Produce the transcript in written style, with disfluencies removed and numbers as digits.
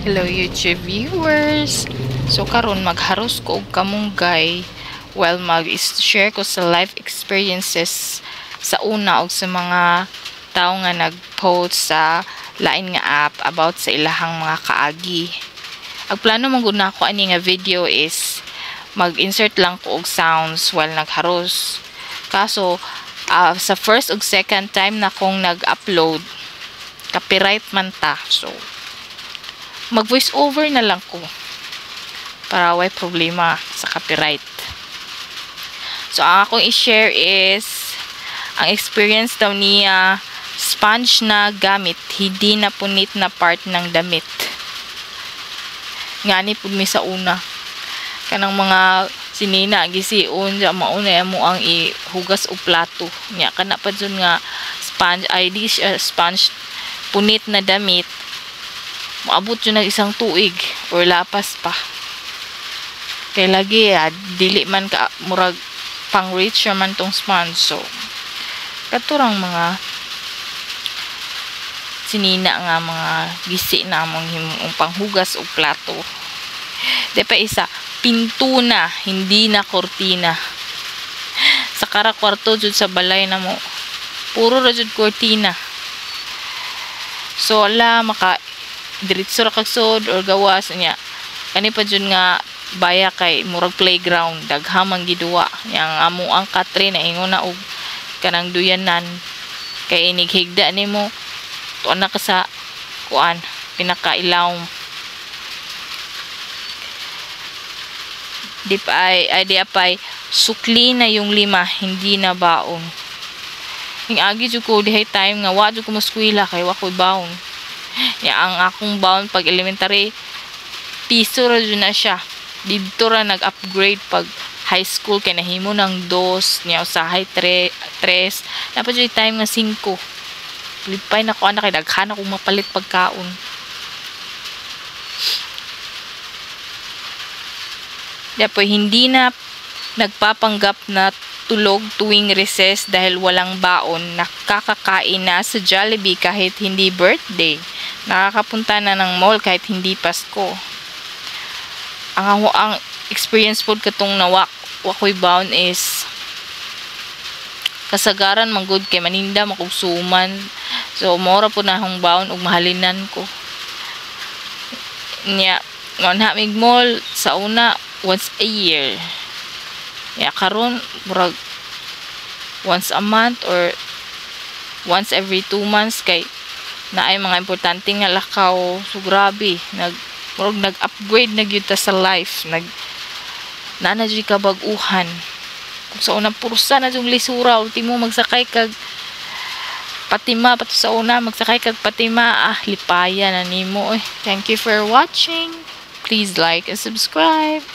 Hello YouTube viewers. So karon magharos ko og kamunggay while mag-share ko sa life experiences sa una og sa mga tao nga nag-post sa lain nga app about sa ilahang mga kaagi. Ang plano man gud nako ani nga video is mag-insert lang ko og sounds while nagharos. Kaso sa first ug second time na kong nag-upload, copyright man ta. So mag voice over na lang ko para way problema sa copyright. So ang akong i-share is ang experience daw niya sponge na gamit, hindi na punit na part ng damit. Ngani pud mi sa una kanang mga sinina gisiun sa mauna mo ang ihugas og plato nya kana pa jud nga sponge sponge punit na damit. Maabot yun ng isang tuig or lapas pa. Kaya lagi dili man ka murag pang rich man tong sponge. So katurang mga sinina nga mga gisi na mong himong panghugas o plato. De pa isa, pinto na, hindi na kortina. Sa kwarto jud sa balay na mo, puro ra jud kortina. So ala maka diretso ra kag sod or gawas niya kani pa jud nga baya kay murag playground daghamang giduwa yang amo ang katre na ingon na og kanang duyanan kay inighigda nimo tuan na ka sa kuan pinakailaw di apay sukli na yung 5 hindi na baon ing agi jud ko dihay time nga wa jud ko muskwela kay wa ko baon. Ya ang akong baon pag elementary piso ra jud na siya. Didto ra nag-upgrade pag high school kay nahimo ng 2 nya usahay 3 dapat jud time nga 5. Lipay na ko ana kay daghan akong mapalit pagkaon. Dapat hindi na nagpapanggap na tulog tuwing recess dahil walang baon, nakakakain na sa Jollibee kahit hindi birthday, nakakapunta na ng mall kahit hindi Pasko. Ang experience po katong wakoy baon is kasagaran man good kay maninda makugsuman. So mora po na akong baon ug mahalinan ko. Nya manha mig mall sa una once a year. Ya karon murag once a month or once every 2 months kay naay mga importante nga lakaw. So grabe murag nag-upgrade na gyud ta sa life, nana jud kabag-uhan. Kung sa una pursa na jung lisura ultimo magsakay kag patima pato sa una magsakay kag patima lipaya na nimo. Thank you for watching. Please like and subscribe.